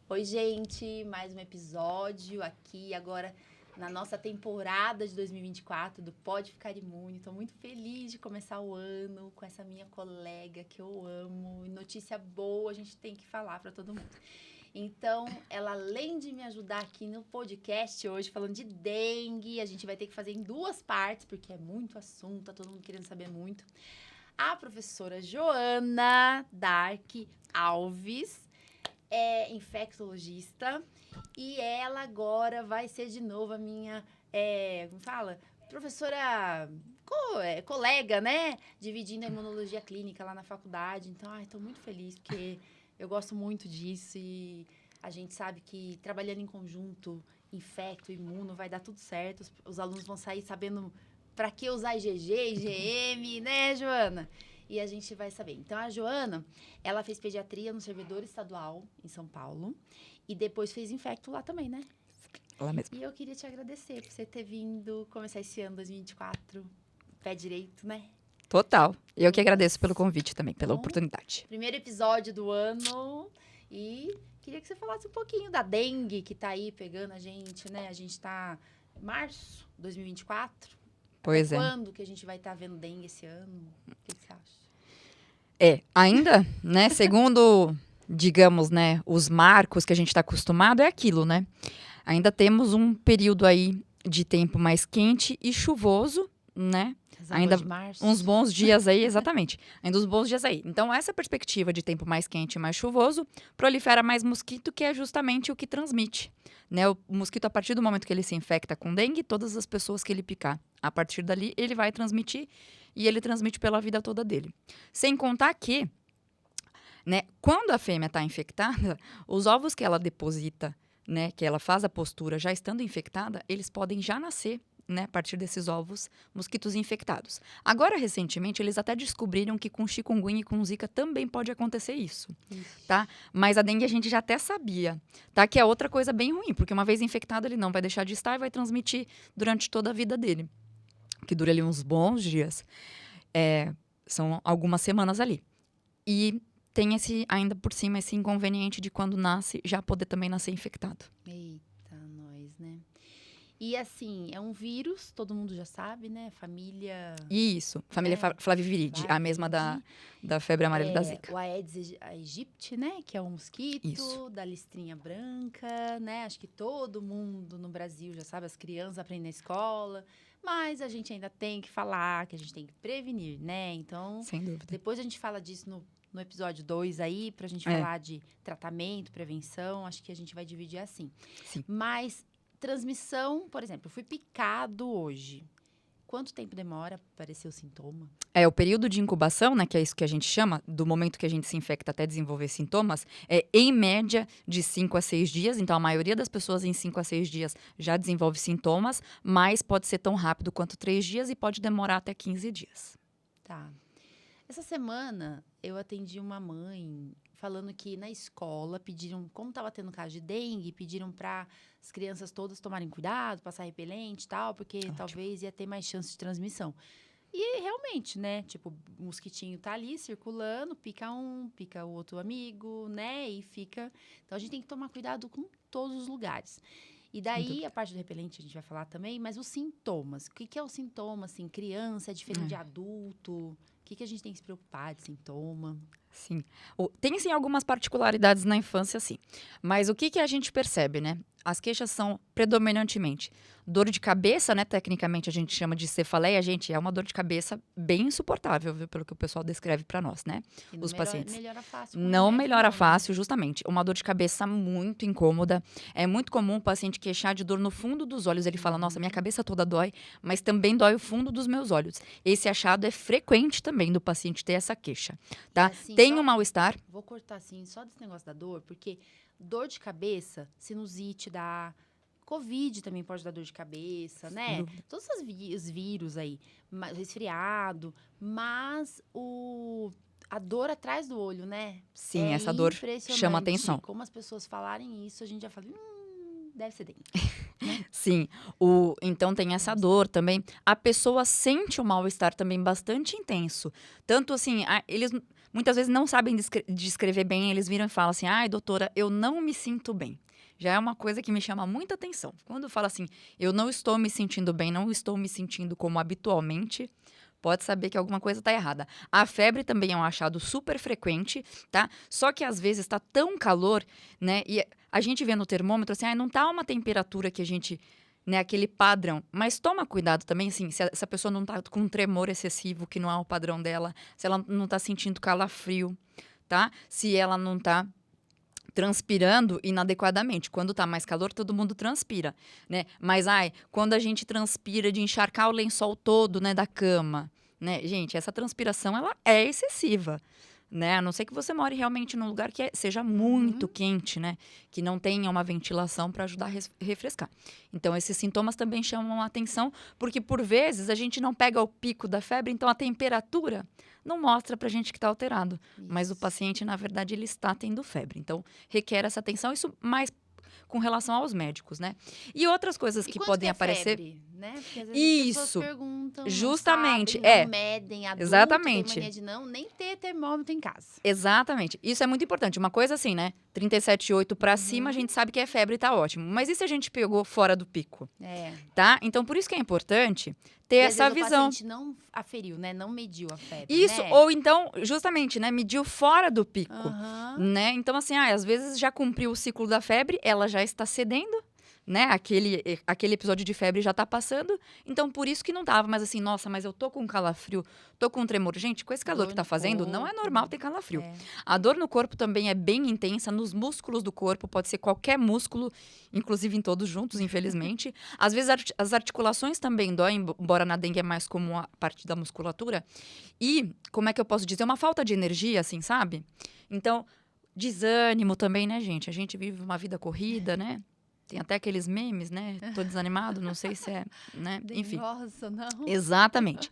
Oi, gente, mais um episódio aqui agora na nossa temporada de 2024 do Pode Ficar Imune. Estou muito feliz de começar o ano com essa minha colega que eu amo. Notícia boa, a gente tem que falar para todo mundo. Então, ela além de me ajudar aqui no podcast hoje, falando de dengue, a gente vai ter que fazer em 2 partes, porque é muito assunto, tá todo mundo querendo saber muito. A professora Joana Dark Alves é infectologista e ela agora vai ser de novo a minha, como fala? Professora, colega, né? Dividindo a imunologia clínica lá na faculdade. Então, estou muito feliz porque eu gosto muito disso e a gente sabe que trabalhando em conjunto, infecto, imuno, vai dar tudo certo. Os alunos vão sair sabendo para que usar IgG, IgM, né, Joana? E a gente vai saber. Então, a Joana, ela fez pediatria no Servidor Estadual, em São Paulo. E depois fez infecto lá também, né? Lá mesmo. E eu queria te agradecer por você ter vindo começar esse ano 2024, pé direito, né? Total. Eu que agradeço pelo convite também, pela oportunidade. Primeiro episódio do ano. E queria que você falasse um pouquinho da dengue que tá aí pegando a gente, né? A gente tá em março de 2024. Pois é. Quando que a gente vai estar vendo dengue esse ano? O que você acha? Ainda, né, segundo, digamos, né, os marcos que a gente está acostumado, é aquilo, né? Ainda temos um período aí de tempo mais quente e chuvoso, né? Ainda uns bons dias aí, exatamente. Ainda uns bons dias aí. Então, essa perspectiva de tempo mais quente e mais chuvoso prolifera mais mosquito, que é justamente o que transmite. Né? O mosquito, a partir do momento que ele se infecta com dengue, todas as pessoas que ele picar, a partir dali, ele vai transmitir e ele transmite pela vida toda dele. Sem contar que, né, quando a fêmea está infectada, os ovos que ela deposita, né, que ela faz a postura já estando infectada, eles podem já nascer, né, a partir desses ovos, mosquitos infectados. Agora, recentemente, eles até descobriram que com chikungunya e com zika também pode acontecer isso, tá? Mas a dengue a gente já até sabia, tá? Que é outra coisa bem ruim, porque uma vez infectado ele não vai deixar de estar e vai transmitir durante toda a vida dele, que dura ali uns bons dias. São algumas semanas ali. E tem ainda por cima esse inconveniente de quando nasce, já poder também nascer infectado. Eita, nós, né? E assim, é um vírus, todo mundo já sabe, né? Família... Isso, família Flaviviridae, a mesma da febre amarela da Zika. O Aedes aegypti, né? Que é um mosquito da listrinha branca, né? Acho que todo mundo no Brasil já sabe, as crianças aprendem na escola. Mas a gente ainda tem que falar, que a gente tem que prevenir, né? Então, sem dúvida. Depois a gente fala disso no episódio 2 aí, pra gente falar de tratamento, prevenção. Acho que a gente vai dividir assim. Sim. Mas... transmissão, por exemplo, eu fui picado hoje. Quanto tempo demora para aparecer o sintoma? O período de incubação, né, que é isso que a gente chama, do momento que a gente se infecta até desenvolver sintomas, é em média de 5 a 6 dias. Então, a maioria das pessoas em 5 a 6 dias já desenvolve sintomas, mas pode ser tão rápido quanto 3 dias e pode demorar até 15 dias. Tá. Essa semana, eu atendi uma mãe falando que na escola pediram, como estava tendo caso de dengue, pediram para as crianças todas tomarem cuidado, passar repelente e tal, porque talvez ia ter mais chance de transmissão. E realmente, né? Tipo, o mosquitinho tá ali circulando, pica um, pica o outro amigo, né? E fica... Então, a gente tem que tomar cuidado com todos os lugares. E daí, a parte do repelente a gente vai falar também, mas os sintomas. O que é o sintoma, assim? Criança é diferente de adulto? O que a gente tem que se preocupar de sintoma? Sim. Tem, sim, algumas particularidades na infância, sim. Mas o que a gente percebe, né? As queixas são predominantemente dor de cabeça, né? Tecnicamente a gente chama de cefaleia. Gente, é uma dor de cabeça bem insuportável, viu? Pelo que o pessoal descreve para nós, né? Os pacientes. Melhora fácil. Não melhora fácil, justamente. Uma dor de cabeça muito incômoda. É muito comum o paciente queixar de dor no fundo dos olhos. Ele fala, nossa, minha cabeça toda dói, mas também dói o fundo dos meus olhos. Esse achado é frequente também do paciente ter essa queixa, tá? Assim, tem um mal-estar. Vou cortar assim, só desse negócio da dor, porque dor de cabeça, sinusite dá, Covid também pode dar dor de cabeça, né? Todos os vírus aí, resfriado, mas a dor atrás do olho, né? Sim, essa dor chama atenção. Como as pessoas falarem isso, a gente já fala, deve ser dengue. Sim, então tem essa dor também. A pessoa sente o mal-estar também bastante intenso. Tanto assim, eles muitas vezes não sabem descrever bem, eles viram e falam assim, ai, doutora, eu não me sinto bem. Já é uma coisa que me chama muita atenção. Quando fala assim, eu não estou me sentindo bem, não estou me sentindo como habitualmente, pode saber que alguma coisa está errada. A febre também é um achado super frequente, tá? Só que às vezes está tão calor, né? E a gente vê no termômetro assim, não tá uma temperatura que a gente, né, aquele padrão. Mas toma cuidado também, assim, se essa pessoa não tá com um tremor excessivo, que não é o padrão dela, se ela não tá sentindo calafrio, tá? Se ela não tá transpirando inadequadamente. Quando tá mais calor, todo mundo transpira, né? Mas, quando a gente transpira de encharcar o lençol todo, né, da cama, né? Gente, essa transpiração, ela é excessiva, né? A não ser que você more realmente num lugar que seja muito quente, né? Que não tenha uma ventilação para ajudar a refrescar. Então, esses sintomas também chamam a atenção, porque, por vezes, a gente não pega o pico da febre, então a temperatura não mostra pra gente que está alterado. Isso. Mas o paciente, na verdade, ele está tendo febre. Então, requer essa atenção, isso mais com relação aos médicos, né? E outras coisas que podem aparecer. Febre, né? Porque às vezes as pessoas perguntam, justamente, não sabem, não medem, adulto, exatamente. Tem mania de nem ter termômetro em casa. Exatamente. Isso é muito importante. Uma coisa assim, né? 37,8 para cima, a gente sabe que é febre e tá ótimo. Mas e se a gente pegou fora do pico? Tá? Então, por isso que é importante ter essa visão. O paciente não aferiu, né? Não mediu a febre, isso, né? Ou então, justamente, né? Mediu fora do pico, né? Então, assim, às vezes já cumpriu o ciclo da febre, ela já está cedendo, né? Aquele episódio de febre já tá passando. Então, por isso que não tava. Mas assim, nossa, mas eu tô com calafrio, tô com tremor. Gente, com esse calor que tá fazendo, não é normal ter calafrio. A dor no corpo também é bem intensa, nos músculos do corpo, pode ser qualquer músculo, inclusive em todos juntos, infelizmente. Às vezes as articulações também doem, embora na dengue é mais comum a parte da musculatura. E, como é que eu posso dizer? Uma falta de energia, assim, sabe? Então, desânimo também, né, gente? A gente vive uma vida corrida, né? Tem até aqueles memes, né? Tô desanimado, não sei se é, né? Enfim. Nossa, não. Exatamente.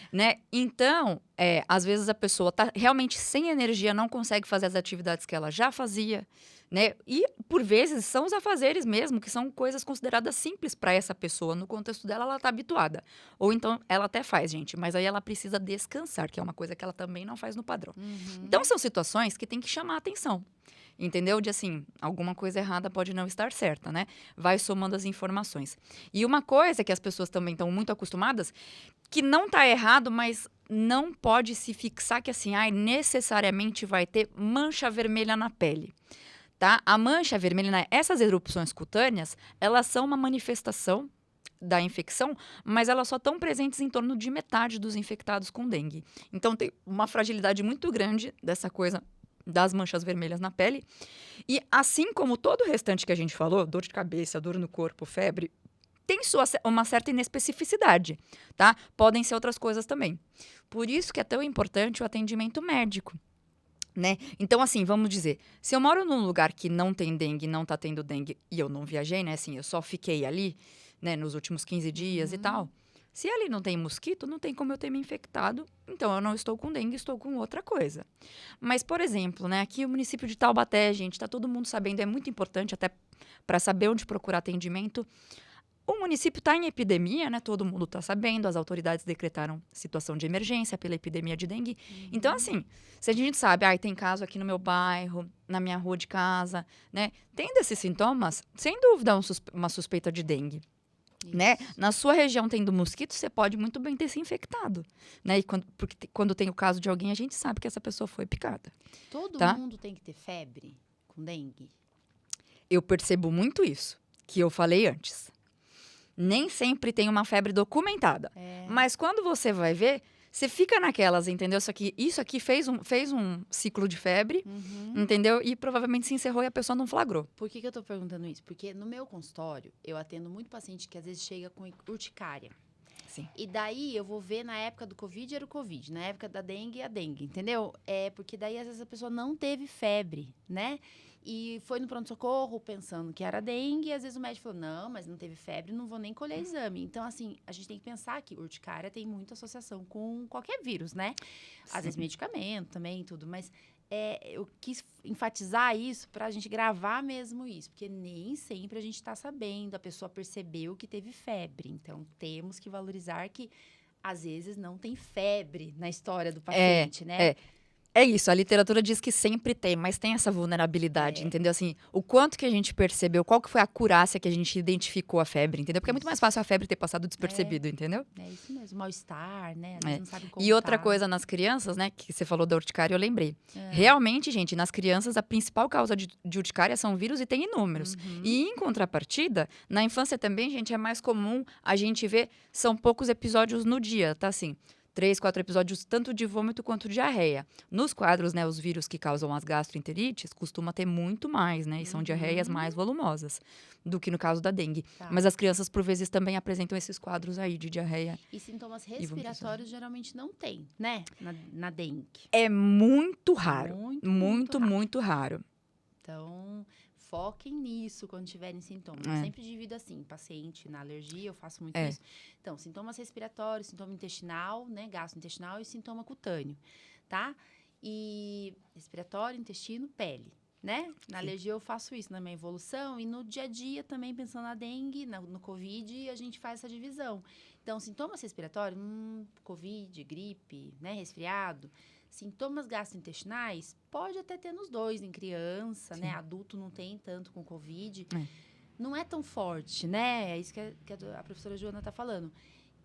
Né? Então, às vezes a pessoa tá realmente sem energia, não consegue fazer as atividades que ela já fazia, né? E, por vezes, são os afazeres mesmo, que são coisas consideradas simples para essa pessoa. No contexto dela, ela tá habituada. Ou então, ela até faz, gente, mas aí ela precisa descansar, que é uma coisa que ela também não faz no padrão. Então, são situações que tem que chamar a atenção. Entendeu? De assim, alguma coisa errada pode não estar certa, né? Vai somando as informações. E uma coisa que as pessoas também estão muito acostumadas, que não tá errado, mas não pode se fixar que assim, necessariamente vai ter mancha vermelha na pele. Tá? A mancha vermelha, essas erupções cutâneas, elas são uma manifestação da infecção, mas elas só estão presentes em torno de metade dos infectados com dengue. Então, tem uma fragilidade muito grande dessa coisa das manchas vermelhas na pele. E assim como todo o restante que a gente falou, dor de cabeça, dor no corpo, febre, tem uma certa inespecificidade, tá? Podem ser outras coisas também. Por isso que é tão importante o atendimento médico, né? Então, assim, vamos dizer, se eu moro num lugar que não tem dengue, não tá tendo dengue, e eu não viajei, né? Assim, eu só fiquei ali, né, nos últimos 15 dias e tal. Se ali não tem mosquito, não tem como eu ter me infectado. Então, eu não estou com dengue, estou com outra coisa. Mas, por exemplo, né, aqui o município de Taubaté, gente, está todo mundo sabendo, é muito importante até para saber onde procurar atendimento. O município está em epidemia, né? Todo mundo está sabendo, as autoridades decretaram situação de emergência pela epidemia de dengue. Então, assim, se a gente sabe, tem caso aqui no meu bairro, na minha rua de casa, né? Tendo esses sintomas, sem dúvida uma suspeita de dengue. Né? Na sua região tendo mosquito, você pode muito bem ter se infectado, né? E porque quando tem o caso de alguém, a gente sabe que essa pessoa foi picada. Todo mundo tem que ter febre com dengue? Eu percebo muito isso, que eu falei antes. Nem sempre tem uma febre documentada. Mas quando você vai ver, você fica naquelas, entendeu? Isso aqui fez um ciclo de febre, entendeu? E provavelmente se encerrou e a pessoa não flagrou. Por que eu tô perguntando isso? Porque no meu consultório, eu atendo muito paciente que às vezes chega com urticária. Sim. E daí eu vou ver na época do Covid era o Covid, na época da dengue, a dengue, entendeu? Porque daí às vezes a pessoa não teve febre, né? E foi no pronto-socorro pensando que era dengue, e às vezes o médico falou, não, mas não teve febre, não vou nem colher exame. Então, assim, a gente tem que pensar que urticária tem muita associação com qualquer vírus, né? Às vezes medicamento também, tudo, mas eu quis enfatizar isso para a gente gravar mesmo isso, porque nem sempre a gente está sabendo, a pessoa percebeu que teve febre. Então, temos que valorizar que, às vezes, não tem febre na história do paciente, né? É isso, a literatura diz que sempre tem, mas tem essa vulnerabilidade, entendeu? Assim, o quanto que a gente percebeu, qual que foi a acurácia que a gente identificou a febre, entendeu? Porque é muito mais fácil a febre ter passado despercebido, entendeu? É isso mesmo, mal-estar, né? Às vezes não sabe contar. E outra coisa nas crianças, né, que você falou da urticária, eu lembrei. Realmente, gente, nas crianças, a principal causa de urticária são vírus e tem inúmeros. E, em contrapartida, na infância também, gente, é mais comum a gente ver, são poucos episódios no dia, tá assim... 3, 4 episódios, tanto de vômito quanto de diarreia. Nos quadros, né, os vírus que causam as gastroenterites costuma ter muito mais, né? E são diarreias mais volumosas do que no caso da dengue. Tá. Mas as crianças, por vezes, também apresentam esses quadros aí de diarreia. E sintomas respiratórios geralmente não tem, né? Na dengue. É muito raro. Muito raro. Então, foquem nisso quando tiverem sintomas. Eu sempre divido assim, paciente na alergia, eu faço muito isso. Então, sintomas respiratórios, sintoma intestinal, né, gastrointestinal e sintoma cutâneo, tá? E respiratório, intestino, pele, né? Na alergia eu faço isso na minha evolução e no dia a dia também pensando na dengue, no Covid, a gente faz essa divisão. Então, sintomas respiratórios, Covid, gripe, né, resfriado. Sintomas gastrointestinais, pode até ter nos dois, em criança, né? Adulto não tem tanto com Covid. Não é tão forte, né? É isso que a professora Joana está falando.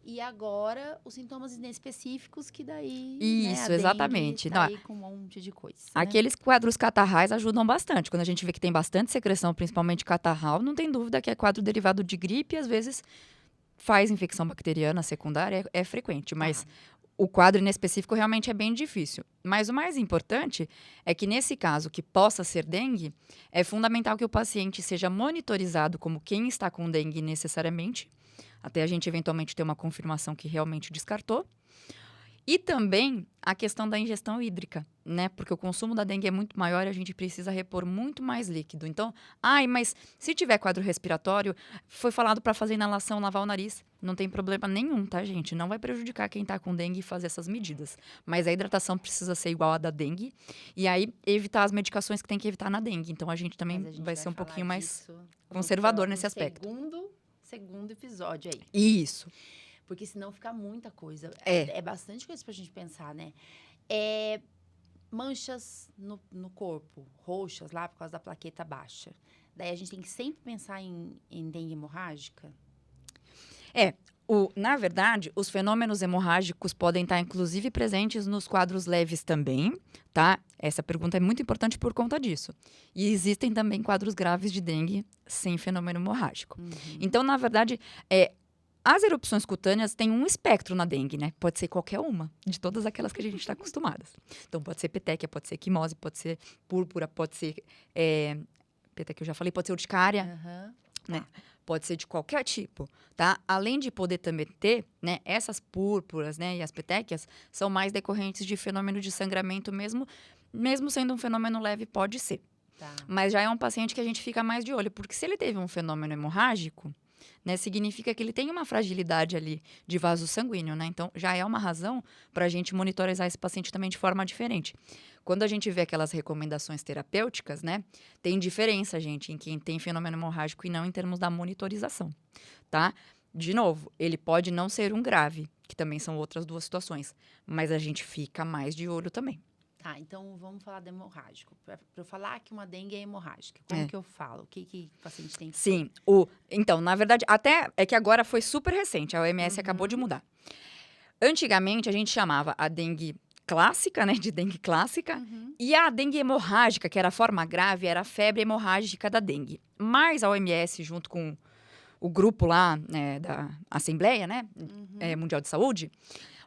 E agora, os sintomas inespecíficos, que daí... Isso, né, exatamente. Tá aí com um monte de coisa. Aqueles quadros catarrais ajudam bastante. Quando a gente vê que tem bastante secreção, principalmente catarral, não tem dúvida que é quadro derivado de gripe e, às vezes, faz infecção bacteriana secundária, é frequente. Mas... O quadro inespecífico realmente é bem difícil. Mas o mais importante é que, nesse caso, que possa ser dengue, é fundamental que o paciente seja monitorizado como quem está com dengue necessariamente, até a gente eventualmente ter uma confirmação que realmente descartou. E também a questão da ingestão hídrica, né? Porque o consumo da dengue é muito maior e a gente precisa repor muito mais líquido. Então, mas se tiver quadro respiratório, foi falado para fazer inalação, lavar o nariz. Não tem problema nenhum, tá, gente? Não vai prejudicar quem tá com dengue fazer essas medidas. Mas a hidratação precisa ser igual à da dengue. E aí, evitar as medicações que tem que evitar na dengue. Então, a gente também vai ser um pouquinho mais conservador nesse aspecto. Segundo episódio aí. Isso. Porque senão fica muita coisa. É bastante coisa pra gente pensar, né? Manchas no corpo, roxas lá por causa da plaqueta baixa. Daí a gente tem que sempre pensar em dengue hemorrágica. Na verdade, os fenômenos hemorrágicos podem estar, inclusive, presentes nos quadros leves também, tá? Essa pergunta é muito importante por conta disso. E existem também quadros graves de dengue sem fenômeno hemorrágico. Então, na verdade, as erupções cutâneas têm um espectro na dengue, né? Pode ser qualquer uma, de todas aquelas que a gente está acostumada. Então, pode ser petequia, pode ser quimose, pode ser púrpura, pode ser... petequia eu já falei, pode ser urticária, né? Pode ser de qualquer tipo, tá? Além de poder também ter, né, essas púrpuras, né, e as petequias são mais decorrentes de fenômeno de sangramento mesmo sendo um fenômeno leve, pode ser. Tá. Mas já é um paciente que a gente fica mais de olho, porque se ele teve um fenômeno hemorrágico, né, significa que ele tem uma fragilidade ali de vaso sanguíneo, né? Então, já é uma razão para a gente monitorizar esse paciente também de forma diferente. Quando a gente vê aquelas recomendações terapêuticas, né, tem diferença, gente, em quem tem fenômeno hemorrágico e não em termos da monitorização, tá? De novo, ele pode não ser um grave, que também são outras duas situações, mas a gente fica mais de olho também. Tá, então vamos falar do hemorrágico. Para eu falar que uma dengue é hemorrágica, como que eu falo? O que o paciente tem que Sim, então, na verdade, até é que agora foi super recente, a OMS acabou de mudar. Antigamente, a gente chamava a dengue clássica, né, de dengue clássica, e a dengue hemorrágica, que era a forma grave, era a febre hemorrágica da dengue. Mas a OMS, junto com o grupo lá, né, da Assembleia, né, Mundial de Saúde,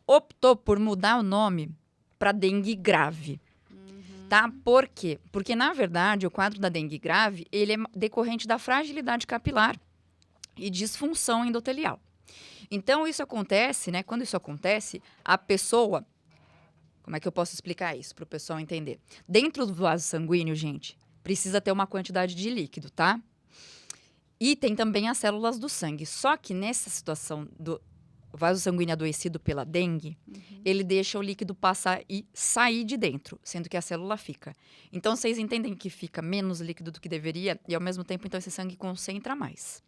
optou por mudar o nome para dengue grave, tá? Por quê? Porque, na verdade, o quadro da dengue grave, ele é decorrente da fragilidade capilar e disfunção endotelial. Então, isso acontece, né? Quando isso acontece, a pessoa... Como é que eu posso explicar isso para o pessoal entender? Dentro do vaso sanguíneo, gente, precisa ter uma quantidade de líquido, tá? E tem também as células do sangue. Só que nessa situação do vaso sanguíneo adoecido pela dengue, ele deixa o líquido passar e sair de dentro, sendo que a célula fica. Então, vocês entendem que fica menos líquido do que deveria e, ao mesmo tempo, então, esse sangue concentra mais.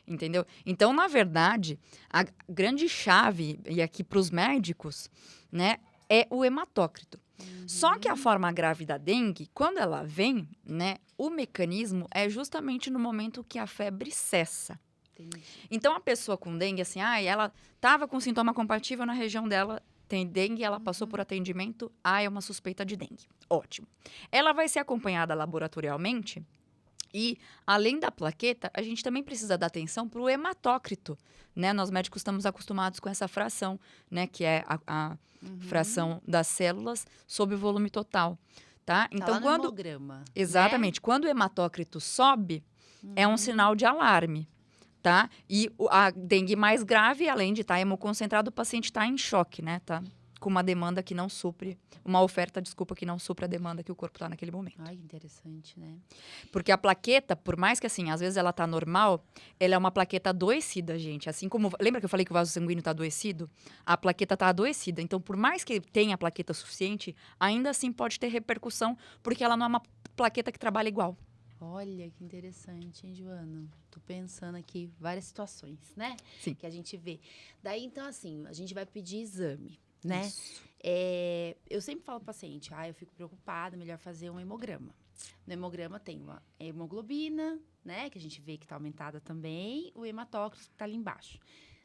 Entendeu? Então, na verdade, a grande chave, e aqui para os médicos, né, é o hematócrito. Só que a forma grave da dengue, quando ela vem, né, o mecanismo é justamente no momento que a febre cessa. Entendi. Então, a pessoa com dengue, assim, ela estava com sintoma compatível na região dela, tem dengue, ela passou por atendimento, é uma suspeita de dengue. Ótimo. Ela vai ser acompanhada laboratorialmente e, além da plaqueta, a gente também precisa dar atenção para o hematócrito, né? Nós médicos estamos acostumados com essa fração, né? Que é a fração das células sobre o volume total, tá? Tá Então, lá no quando... hemograma, Exatamente. Quando o hematócrito sobe, é um sinal de alarme, tá? E a dengue mais grave, além de estar hemoconcentrado, o paciente está em choque, né? Tá com uma demanda que não supre, uma oferta, desculpa, que não supre a demanda que o corpo está naquele momento. Ai, interessante, né? Porque a plaqueta, por mais que assim, às vezes ela tá normal, ela é uma plaqueta adoecida, gente. Assim como, lembra que eu falei que o vaso sanguíneo tá adoecido? A plaqueta tá adoecida. Então, por mais que tenha plaqueta suficiente, ainda assim pode ter repercussão, porque ela não é uma plaqueta que trabalha igual. Olha, que interessante, hein, Joana? Tô pensando aqui várias situações, né? Sim. Que a gente vê. Daí, então, assim, a gente vai pedir exame, né? Isso. Eu sempre falo pro paciente, eu fico preocupada, melhor fazer um hemograma. No hemograma tem uma hemoglobina, né? Que a gente vê que tá aumentada também. O hematócrito que tá ali embaixo.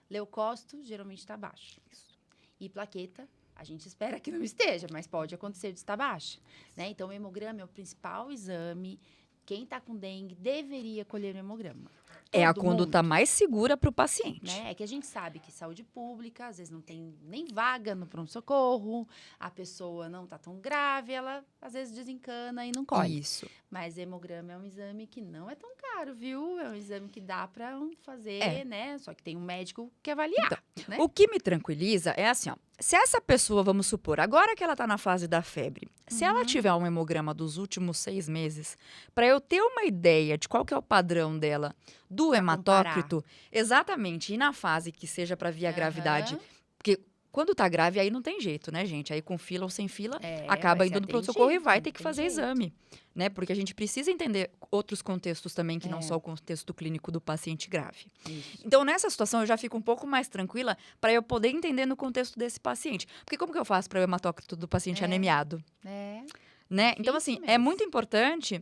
Leucócito, geralmente tá baixo. Isso. E plaqueta, a gente espera que não esteja, mas pode acontecer de estar baixa, né? Então, o hemograma é o principal exame. Quem está com dengue deveria colher o hemograma. É a Todo conduta mundo, mais segura para o paciente. né? É que a gente sabe que saúde pública, às vezes não tem nem vaga no pronto-socorro, a pessoa não está tão grave, ela às vezes desencana e não colhe. Isso. Mas hemograma é um exame que não é tão caro, viu? É um exame que dá para fazer, né? Só que tem um médico que avaliar, né? O que me tranquiliza é assim, ó. Se essa pessoa, vamos supor, agora que ela está na fase da febre, se ela tiver um hemograma dos últimos 6 meses, para eu ter uma ideia de qual que é o padrão dela do hematócrito, exatamente, e na fase que seja para via gravidade, porque quando tá grave aí não tem jeito, né, gente? Aí com fila ou sem fila, acaba indo no pronto-socorro e vai ter que fazer exame, né? Porque a gente precisa entender outros contextos também, que não só o contexto clínico do paciente grave. Isso. Então, nessa situação, eu já fico um pouco mais tranquila para eu poder entender no contexto desse paciente. Porque como que eu faço para o hematócrito do paciente anemiado? É. Né? Então, assim, Difícil é mesmo. muito importante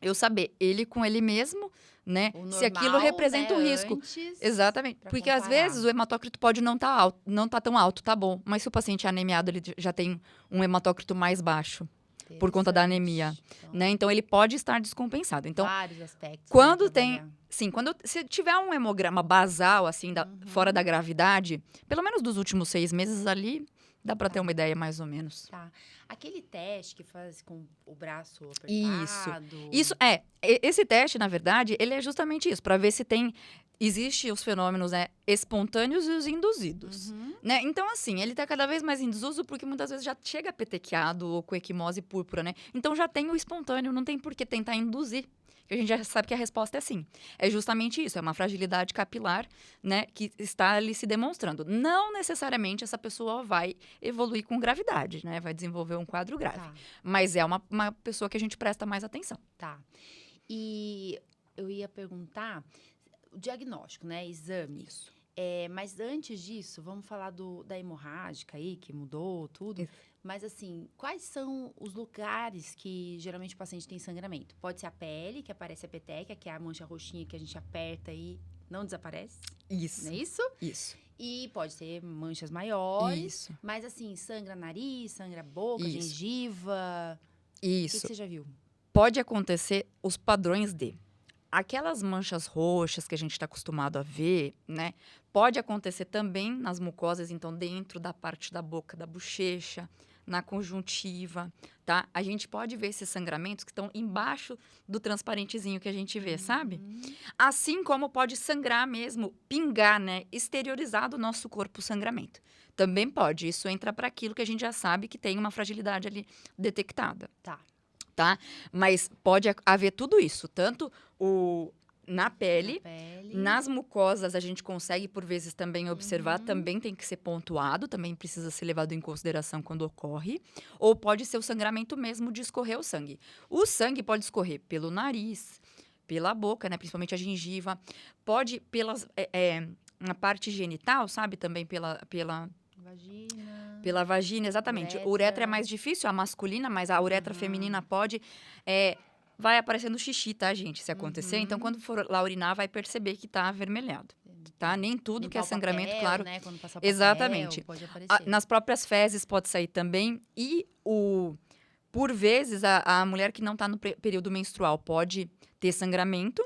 eu saber, ele com ele mesmo, né? O normal, se aquilo representa né, um risco. antes, Exatamente. pra Porque às comparar. vezes o hematócrito pode não estar alto, não tá tão alto, tá bom. Mas se o paciente é anemiado, ele já tem um hematócrito mais baixo, por conta da anemia, Então, né? Então ele pode estar descompensado. Então, vários aspectos. quando né, tem- trabalhar. sim, se tiver um hemograma basal, assim, fora da gravidade, pelo menos dos últimos 6 meses ali, dá para ter uma ideia mais ou menos. Tá. Aquele teste que faz com o braço Isso. apertado. Isso esse teste, na verdade, ele é justamente isso, para ver se existem os fenômenos, né, espontâneos e os induzidos, né? Então, assim, ele tá cada vez mais em desuso porque muitas vezes já chega petequiado ou com equimose púrpura, né? Então já tem o espontâneo, não tem por que tentar induzir. Que a gente já sabe que a resposta é sim. É justamente isso, é uma fragilidade capilar, né, que está ali se demonstrando. Não necessariamente essa pessoa vai evoluir com gravidade, né? Vai desenvolver um quadro grave. Tá, Mas é uma pessoa que a gente presta mais atenção. tá. E eu ia perguntar o diagnóstico, né? Exame. Isso. Mas antes disso, vamos falar da hemorrágica aí, que mudou tudo. Isso. Mas, assim, quais são os lugares que geralmente o paciente tem sangramento? Pode ser a pele, que aparece a peteca, que é a mancha roxinha que a gente aperta e não desaparece, Isso. não é isso? Isso. E pode ser manchas maiores. Isso. Mas, assim, sangra nariz, sangra boca, Isso. gengiva. O que Isso. você já viu? Pode acontecer os padrões de aquelas manchas roxas que a gente está acostumado a ver, né? Pode acontecer também nas mucosas, então dentro da parte da boca, da bochecha, na conjuntiva, tá? A gente pode ver esses sangramentos que estão embaixo do transparentezinho que a gente vê, sabe? Assim como pode sangrar mesmo, pingar, né? Exteriorizar do nosso corpo o sangramento. Também pode. Isso entra para aquilo que a gente já sabe que tem uma fragilidade ali detectada, tá? Mas pode haver tudo isso, tanto na pele, nas mucosas a gente consegue por vezes também observar, também tem que ser pontuado, também precisa ser levado em consideração quando ocorre, ou pode ser o sangramento mesmo de escorrer o sangue. O sangue pode escorrer pelo nariz, pela boca, né, principalmente a gengiva, pode na parte genital, sabe, também pela vagina, exatamente. Uretra é mais difícil, a masculina, mas a uretra feminina pode. Vai aparecendo xixi, tá, gente? Se acontecer. Então, quando for lá urinar, vai perceber que tá avermelhado. Tá? Nem tudo que é sangramento, papel, claro. Né? Quando passar papel, exatamente. Pode aparecer. Nas próprias fezes pode sair também. E por vezes, a mulher que não tá no período menstrual pode ter sangramento.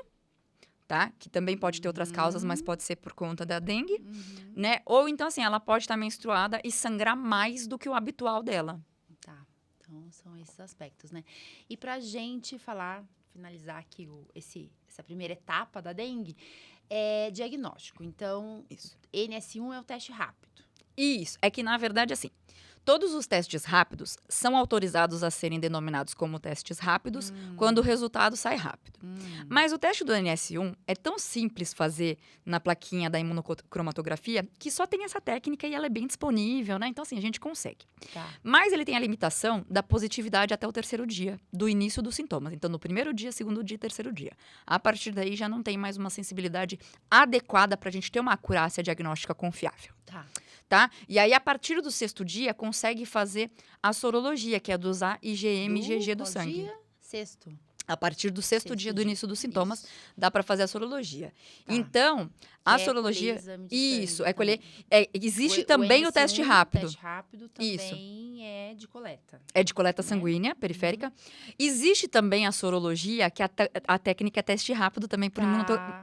Tá? Que também pode ter outras causas, mas pode ser por conta da dengue, né? Ou então, assim, ela pode estar menstruada e sangrar mais do que o habitual dela. Tá. Então, são esses aspectos, né? E pra gente finalizar aqui essa primeira etapa da dengue, é diagnóstico. Então, NS1 é o teste rápido. Isso. É que, na verdade, assim, todos os testes rápidos são autorizados a serem denominados como testes rápidos quando o resultado sai rápido. Mas o teste do NS1 é tão simples fazer na plaquinha da imunocromatografia que só tem essa técnica e ela é bem disponível, né? Então, assim, a gente consegue. Tá. Mas ele tem a limitação da positividade até o 3º dia, do início dos sintomas. Então, no 1º dia, 2º dia e 3º dia. A partir daí, já não tem mais uma sensibilidade adequada para a gente ter uma acurácia diagnóstica confiável. Tá? E aí, a partir do 6º dia, consegue fazer a sorologia, que é dosar IgM e IgG do sangue. Dia? Sexto. A partir do 6º dia do início dos sintomas, dá para fazer a sorologia. Tá. Então, a sorologia... Isso, é colher... existe também o teste rápido. O teste rápido também é de coleta. É de coleta sanguínea, periférica. Existe também a sorologia, que a técnica é teste rápido também por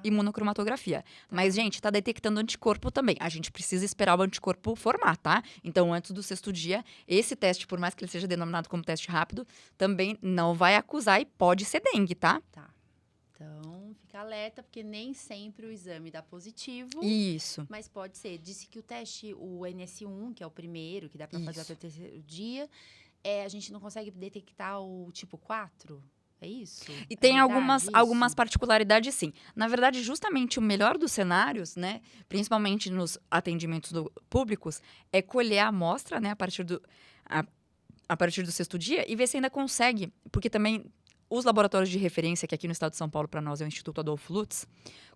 imunocromatografia. Mas, gente, tá detectando anticorpo também. A gente precisa esperar o anticorpo formar, tá? Então, antes do 6º dia, esse teste, por mais que ele seja denominado como teste rápido, também não vai acusar e pode ser dengue, tá? Tá. Então, fica alerta, porque nem sempre o exame dá positivo. Isso. Mas pode ser. Disse que o teste, o NS1, que é o primeiro, que dá para fazer até o 3º dia, a gente não consegue detectar o tipo 4? É isso? E tem algumas particularidades, sim. Na verdade, justamente o melhor dos cenários, né, principalmente nos atendimentos públicos, é colher a amostra, né, a partir do 6º dia e ver se ainda consegue, porque também os laboratórios de referência, que aqui no estado de São Paulo, para nós, é o Instituto Adolfo Lutz,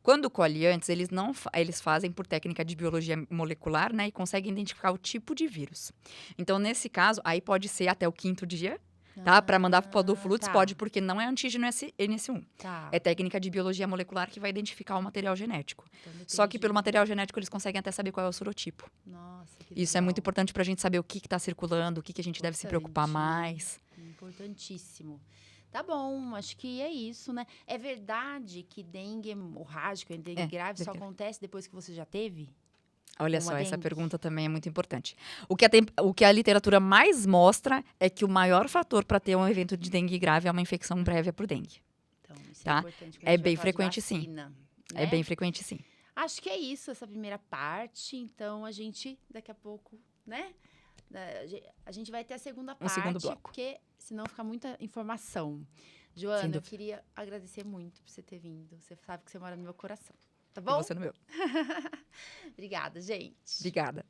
quando colhe antes, eles fazem por técnica de biologia molecular, né, e conseguem identificar o tipo de vírus. Então, nesse caso, aí pode ser até o 5º dia, tá? Para mandar para o Adolfo Lutz, pode, porque não é antígeno NS1. Tá. É técnica de biologia molecular que vai identificar o material genético. Então, só que pelo material genético, eles conseguem até saber qual é o sorotipo. Nossa, que legal. Isso é muito importante para a gente saber o que está circulando, o que a gente deve se preocupar mais. Importantíssimo. Tá bom, acho que é isso, né? É verdade que dengue hemorrágico, dengue grave, só acontece depois que você já teve? Olha só, essa pergunta também é muito importante. O que a literatura mais mostra é que o maior fator para ter um evento de dengue grave é uma infecção prévia por dengue. Então, isso tá? É importante. É bem frequente, vacina, sim. Né? É bem frequente, sim. Acho que é isso, essa primeira parte. Então, a gente, daqui a pouco, né? A gente vai ter a segunda parte, segundo bloco. Porque senão fica muita informação. Joana, eu queria agradecer muito por você ter vindo. Você sabe que você mora no meu coração, tá bom? E você no meu. Obrigada, gente. Obrigada.